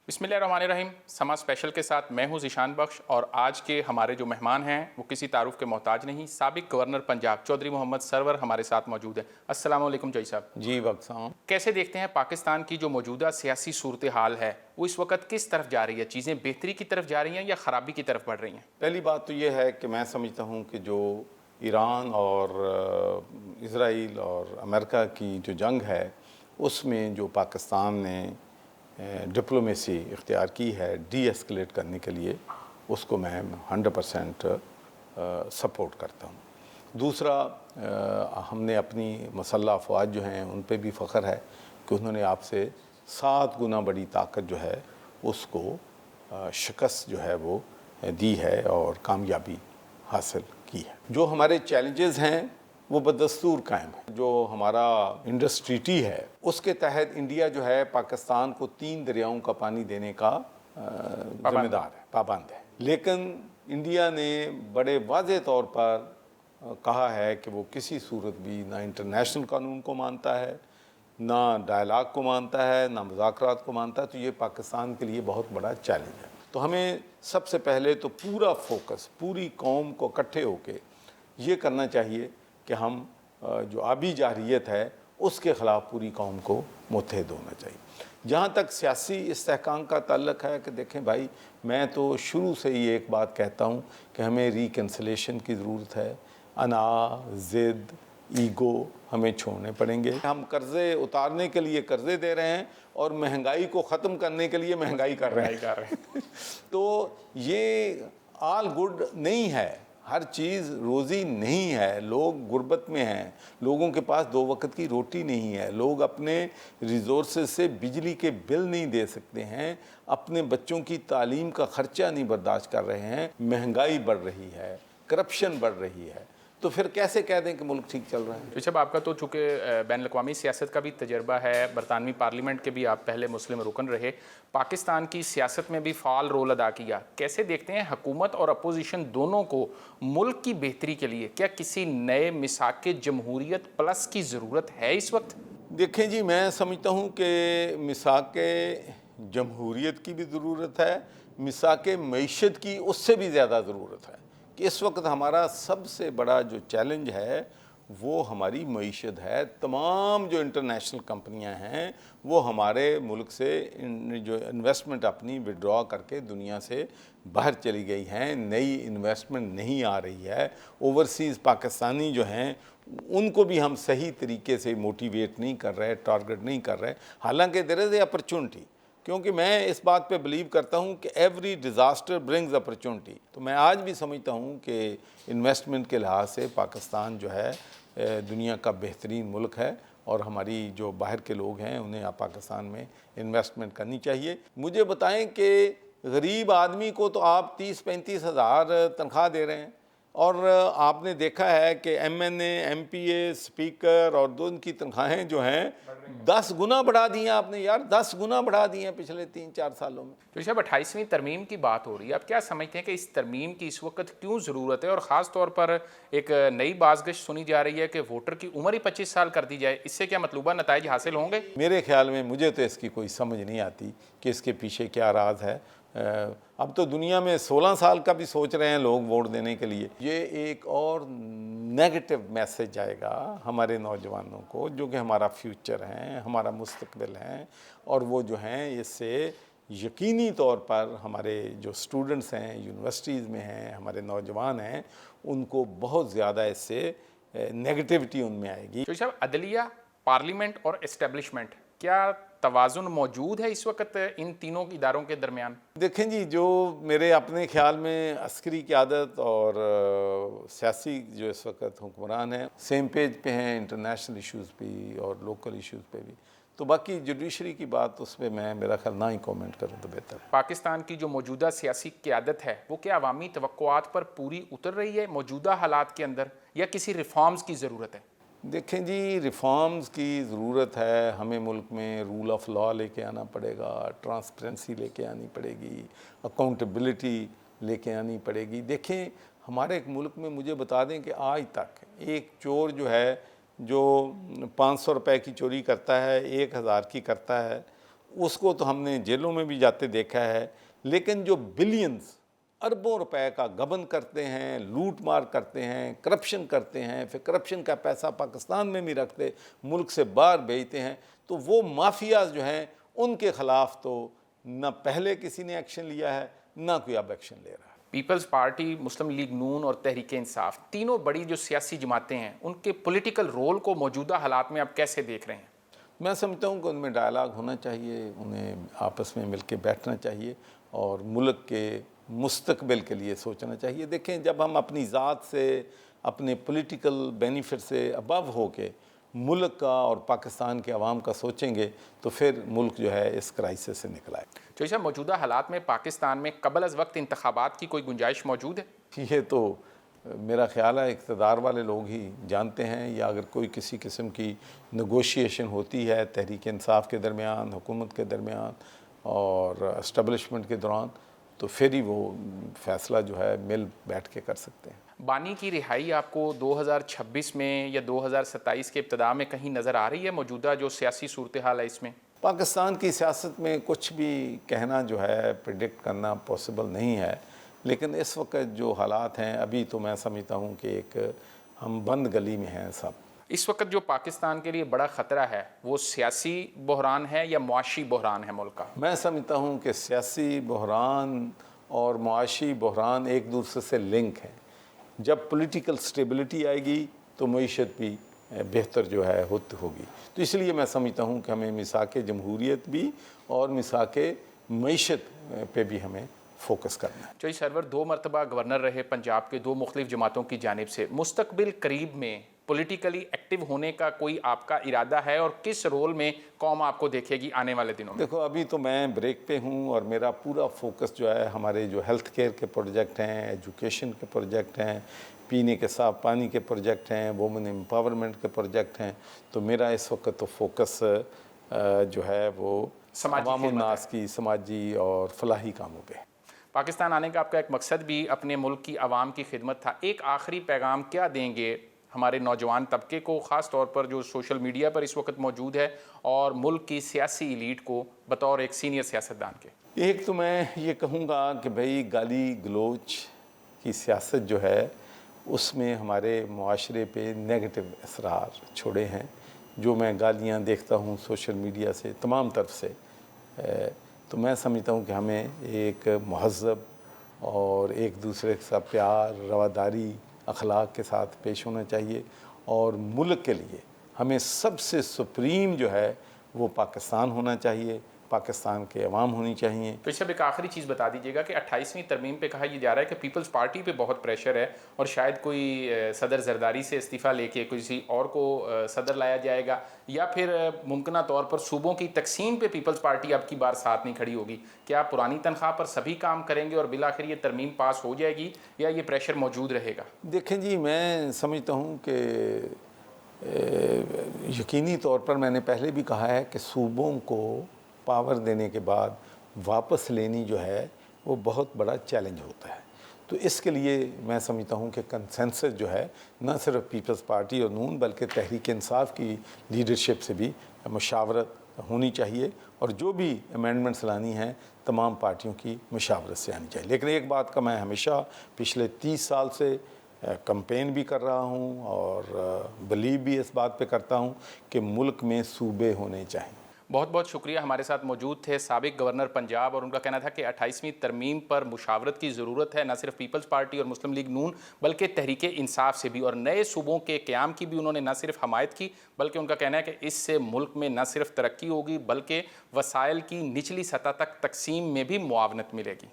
बिस्मिल्लाहिर्रहमानिर्रहीम। समा स्पेशल के साथ मैं हूं ज़ीशान बख्श और आज के हमारे जो मेहमान हैं वो किसी तारुफ के मोहताज नहीं, साबिक गवर्नर पंजाब चौधरी मोहम्मद सरवर हमारे साथ मौजूद है। अस्सलाम वालेकुम जय साहब। जी वक्त साहब, कैसे देखते हैं पाकिस्तान की जो मौजूदा सियासी सूरत हाल है वो इस वक्त किस तरफ जा रही है? चीज़ें बेहतरी की तरफ जा रही हैं या ख़राबी की तरफ बढ़ रही हैं? पहली बात तो ये है कि मैं समझता हूँ कि जो ईरान और इज़राइल और अमेरिका की जो जंग है उसमें जो पाकिस्तान ने डिप्लोमेसी इख्तियार की है डी एस्केलेट करने के लिए, उसको मैं 100% सपोर्ट करता हूँ। दूसरा, हमने अपनी मसल्ह अफवाज जो हैं उन पे भी फ़ख्र है कि उन्होंने आपसे 7 गुना बड़ी ताकत जो है उसको शिकस्त जो है वो दी है और कामयाबी हासिल की है। जो हमारे चैलेंजेस हैं वो बदस्तूर कायम है। जो हमारा इंडस ट्रीटी है उसके तहत इंडिया जो है पाकिस्तान को 3 दरियाओं का पानी देने का जिम्मेदार है, पाबंद है। लेकिन इंडिया ने बड़े वाज़ेह तौर पर कहा है कि वो किसी सूरत भी ना इंटरनेशनल कानून को मानता है, ना डायलाग को मानता है, ना मुज़ाकरात को मानता है। तो ये पाकिस्तान के लिए बहुत बड़ा चैलेंज है। तो हमें सबसे पहले तो पूरा फोकस पूरी कौम को इकट्ठे होकर ये करना चाहिए कि हम जो आबी जारियत है उसके ख़िलाफ़ पूरी कौम को मुत्तहिद होना चाहिए। जहाँ तक सियासी इस्तेहकाम का ताल्लुक़ है कि देखें भाई, मैं तो शुरू से ही एक बात कहता हूँ कि हमें रिकन्सिलेशन की ज़रूरत है। अना, ज़िद, ईगो हमें छोड़ने पड़ेंगे। हम कर्ज़े उतारने के लिए कर्ज़े दे रहे हैं और महंगाई को ख़त्म करने के लिए महंगाई कर रहे हैं। तो ये आल गुड नहीं है। हर चीज़ रोज़ी नहीं है। लोग गुर्बत में हैं, लोगों के पास 2 वक्त की रोटी नहीं है, लोग अपने रिसोर्सेज से बिजली के बिल नहीं दे सकते हैं, अपने बच्चों की तालीम का ख़र्चा नहीं बर्दाश्त कर रहे हैं, महंगाई बढ़ रही है, करप्शन बढ़ रही है। तो फिर कैसे कह दें कि मुल्क ठीक चल रहा है? जब आपका तो चूँकि बैनुल-अक़वामी सियासत का भी तजर्बा है, बरतानवी पार्लियामेंट के भी आप पहले मुस्लिम रुकन रहे, पाकिस्तान की सियासत में भी फ़ाल रोल अदा किया। कैसे देखते हैं हुकूमत और अपोजिशन दोनों को मुल्क की बेहतरी के लिए क्या किसी नए मिसाक जमहूरियत प्लस की ज़रूरत है इस वक्त? देखें जी, मैं समझता हूँ कि मिसाक जमहूरियत की भी ज़रूरत है, मिसाक मईशत की उससे भी ज़्यादा ज़रूरत है। कि इस वक्त हमारा सबसे बड़ा जो चैलेंज है वो हमारी मईशत है। तमाम जो इंटरनेशनल कंपनियां हैं वो हमारे मुल्क से जो इन्वेस्टमेंट अपनी विड्रॉ करके दुनिया से बाहर चली गई हैं, नई इन्वेस्टमेंट नहीं आ रही है। ओवरसीज़ पाकिस्तानी जो हैं उनको भी हम सही तरीके से मोटिवेट नहीं कर रहे, टारगेट नहीं कर रहे। हालांकि देयर इज़ ए अपॉर्चुनिटी, क्योंकि मैं इस बात पे बिलीव करता हूँ कि एवरी डिज़ास्टर ब्रिंग्स अपॉर्चुनिटी। तो मैं आज भी समझता हूँ कि इन्वेस्टमेंट के लिहाज से पाकिस्तान जो है दुनिया का बेहतरीन मुल्क है और हमारी जो बाहर के लोग हैं उन्हें पाकिस्तान में इन्वेस्टमेंट करनी चाहिए। मुझे बताएं कि गरीब आदमी को तो आप 30-35 हज़ार तनख्वाह दे रहे हैं और आपने देखा है कि MNA, MPA, स्पीकर और दो उनकी तनख्वाहें जो हैं 10 गुना बढ़ा दी हैं आपने। यार 10 गुना बढ़ा दी हैं पिछले 3-4 सालों में। तो जब 28वीं तरमीम की बात हो रही है, आप क्या समझते हैं कि इस तरमीम की इस वक्त क्यों ज़रूरत है? और ख़ास तौर पर एक नई बाज़गश सुनी जा रही है कि वोटर की उम्र ही 25 साल कर दी जाए। इससे क्या मतलूबा नताइज हासिल होंगे? मेरे ख्याल में, मुझे तो इसकी कोई समझ नहीं आती कि इसके पीछे क्या राज है। अब तो दुनिया में 16 साल का भी सोच रहे हैं लोग वोट देने के लिए। ये एक और नेगेटिव मैसेज जाएगा हमारे नौजवानों को, जो कि हमारा फ्यूचर हैं, हमारा मुस्तकबिल हैं, और वो जो हैं इससे यकीनी तौर पर हमारे जो स्टूडेंट्स हैं, यूनिवर्सिटीज़ में हैं, हमारे नौजवान हैं, उनको बहुत ज़्यादा इससे नेगेटिविटी उनमें आएगी। तो साहब, अदलिया, पार्लियामेंट और एस्टेब्लिशमेंट, क्या तवाज़ुन मौजूद है इस वक्त इन तीनों इदारों के दरमियान? देखें जी, जो मेरे अपने ख्याल में अस्करी क़यादत और सियासी जो इस वक्त हुक्मरान हैं सेम पेज पे हैं, इंटरनेशनल इश्यूज़ पे और लोकल इश्यूज़ पे भी। तो बाकी जुडिशरी की बात उस पर मैं, मेरा ख्याल, ना ही कमेंट करूँ तो बेहतर है। पाकिस्तान की जो मौजूदा सियासी क़यादत है वो क्या अवामी तवक्कुआत पर पूरी उतर रही है मौजूदा हालात के अंदर, या किसी रिफॉर्म्स की ज़रूरत है? देखें जी, रिफॉर्म्स की ज़रूरत है। हमें मुल्क में रूल ऑफ़ लॉ लेके आना पड़ेगा, ट्रांसपेरेंसी लेके आनी पड़ेगी, अकाउंटेबिलिटी लेके आनी पड़ेगी। देखें, हमारे एक मुल्क में, मुझे बता दें कि आज तक एक चोर जो है, जो 500 रुपए की चोरी करता है, 1000 की करता है, اس کو تو ہم نے جیلوں میں بھی جاتے دیکھا ہے، لیکن جو بلینز اربوں روپے کا گبن کرتے ہیں، لوٹ مار کرتے ہیں، کرپشن کرتے ہیں، پھر کرپشن کا پیسہ پاکستان میں بھی رکھتے، ملک سے باہر بھیجتے ہیں، تو وہ مافیاز جو ہیں ان کے خلاف تو نہ پہلے کسی نے ایکشن لیا ہے، نہ کوئی اب ایکشن لے رہا ہے۔ پیپلز پارٹی، مسلم لیگ نون اور تحریک انصاف، تینوں بڑی جو سیاسی جماعتیں ہیں، ان کے پولیٹیکل رول کو موجودہ حالات میں آپ کیسے دیکھ رہے ہیں؟ میں سمجھتا ہوں کہ ان میں ڈائلاگ ہونا چاہیے، انہیں آپس میں مل کے بیٹھنا چاہیے اور ملک کے مستقبل کے لیے سوچنا چاہیے۔ دیکھیں، جب ہم اپنی ذات سے، اپنے پولیٹیکل بینیفٹ سے ابو ہو کے ملک کا اور پاکستان کے عوام کا سوچیں گے تو پھر ملک جو ہے اس کرائسس سے نکل آئے۔ چوہدری صاحب، موجودہ حالات میں پاکستان میں قبل از وقت انتخابات کی کوئی گنجائش موجود ہے؟ یہ تو میرا خیال ہے اقتدار والے لوگ ہی جانتے ہیں، یا اگر کوئی کسی قسم کی نیگوشیشن ہوتی ہے تحریک انصاف کے درمیان، حکومت کے درمیان اور اسٹیبلشمنٹ کے دوران، تو پھر ہی وہ فیصلہ جو ہے مل بیٹھ کے کر سکتے ہیں۔ بانی کی رہائی آپ کو 2026 میں یا 2027 کے ابتدا میں کہیں نظر آ رہی ہے؟ موجودہ جو سیاسی صورتحال ہے اس میں پاکستان کی سیاست میں کچھ بھی کہنا جو ہے، پریڈکٹ کرنا پاسبل نہیں ہے، لیکن اس وقت جو حالات ہیں ابھی تو میں سمجھتا ہوں کہ ایک ہم بند گلی میں ہیں سب۔ اس وقت جو پاکستان کے لیے بڑا خطرہ ہے وہ سیاسی بحران ہے یا معاشی بحران ہے ملک کا؟ میں سمجھتا ہوں کہ سیاسی بحران اور معاشی بحران ایک دوسرے سے لنک ہیں۔ جب پولیٹیکل سٹیبلٹی آئے گی تو معیشت بھی بہتر جو ہے ہوگی، تو اس لیے میں سمجھتا ہوں کہ ہمیں مساق جمہوریت بھی اور مساق معیشت پہ بھی ہمیں فوکس کرنا ہے۔ چوہدری سرور 2 مرتبہ گورنر رہے پنجاب کے 2 مختلف جماعتوں کی جانب سے، مستقبل قریب میں پولیٹیکلی ایکٹیو ہونے کا کوئی آپ کا ارادہ ہے اور کس رول میں قوم آپ کو دیکھے گی آنے والے دنوں میں؟ دیکھو، ابھی تو میں بریک پہ ہوں اور میرا پورا فوکس جو ہے ہمارے جو ہیلتھ کیئر کے پروجیکٹ ہیں، ایجوکیشن کے پروجیکٹ ہیں، پینے کے صاف پانی کے پروجیکٹ ہیں، وومن امپاورمنٹ کے پروجیکٹ ہیں، تو میرا اس وقت تو فوکس جو ہے وہ عوام الناس کی سماجی اور فلاحی کاموں پہ۔ پاکستان آنے کا آپ کا ایک مقصد بھی اپنے ملک کی عوام کی خدمت تھا، ایک آخری پیغام کیا دیں گے ہمارے نوجوان طبقے کو، خاص طور پر جو سوشل میڈیا پر اس وقت موجود ہے، اور ملک کی سیاسی ایلیٹ کو بطور ایک سینئر سیاستدان کے؟ ایک تو میں یہ کہوں گا کہ بھئی گالی گلوچ کی سیاست جو ہے اس میں ہمارے معاشرے پہ نیگیٹو اثرات چھوڑے ہیں۔ جو میں گالیاں دیکھتا ہوں سوشل میڈیا سے تمام طرف سے، تو میں سمجھتا ہوں کہ ہمیں ایک مہذب اور ایک دوسرے کے ساتھ پیار، رواداری، اخلاق کے ساتھ پیش ہونا چاہیے، اور ملک کے لیے ہمیں سب سے سپریم جو ہے وہ پاکستان ہونا چاہیے، پاکستان کے عوام ہونی چاہیے۔ تو اس سے ایک آخری چیز بتا دیجیے گا کہ 28ویں ترمیم پہ کہا یہ جا رہا ہے کہ پیپلز پارٹی پہ بہت پریشر ہے اور شاید کوئی صدر زرداری سے استعفیٰ لے کے کسی اور کو صدر لایا جائے گا، یا پھر ممکنہ طور پر صوبوں کی تقسیم پہ پیپلز پارٹی اب کی بار ساتھ نہیں کھڑی ہوگی۔ کیا پرانی تنخواہ پر سبھی کام کریں گے اور بالآخر یہ ترمیم پاس ہو جائے گی، یا یہ پریشر موجود رہے گا؟ دیکھیں جی، میں سمجھتا ہوں کہ یقینی طور پر میں نے پہلے بھی کہا ہے کہ صوبوں کو پاور دینے کے بعد واپس لینی جو ہے وہ بہت بڑا چیلنج ہوتا ہے، تو اس کے لیے میں سمجھتا ہوں کہ کنسنسس جو ہے نہ صرف پیپلز پارٹی اور نون بلکہ تحریک انصاف کی لیڈرشپ سے بھی مشاورت ہونی چاہیے، اور جو بھی امینڈمنٹس لانی ہیں تمام پارٹیوں کی مشاورت سے آنی چاہیے۔ لیکن ایک بات کا میں ہمیشہ پچھلے 30 سال سے کمپین بھی کر رہا ہوں اور بلیو بھی اس بات پہ کرتا ہوں کہ ملک میں صوبے ہونے چاہیے۔ بہت بہت شکریہ، ہمارے ساتھ موجود تھے سابق گورنر پنجاب، اور ان کا کہنا تھا کہ 28ویں ترمیم پر مشاورت کی ضرورت ہے، نہ صرف پیپلز پارٹی اور مسلم لیگ نون بلکہ تحریک انصاف سے بھی، اور نئے صوبوں کے قیام کی بھی انہوں نے نہ صرف حمایت کی بلکہ ان کا کہنا ہے کہ اس سے ملک میں نہ صرف ترقی ہوگی بلکہ وسائل کی نچلی سطح تک تقسیم میں بھی معاونت ملے گی۔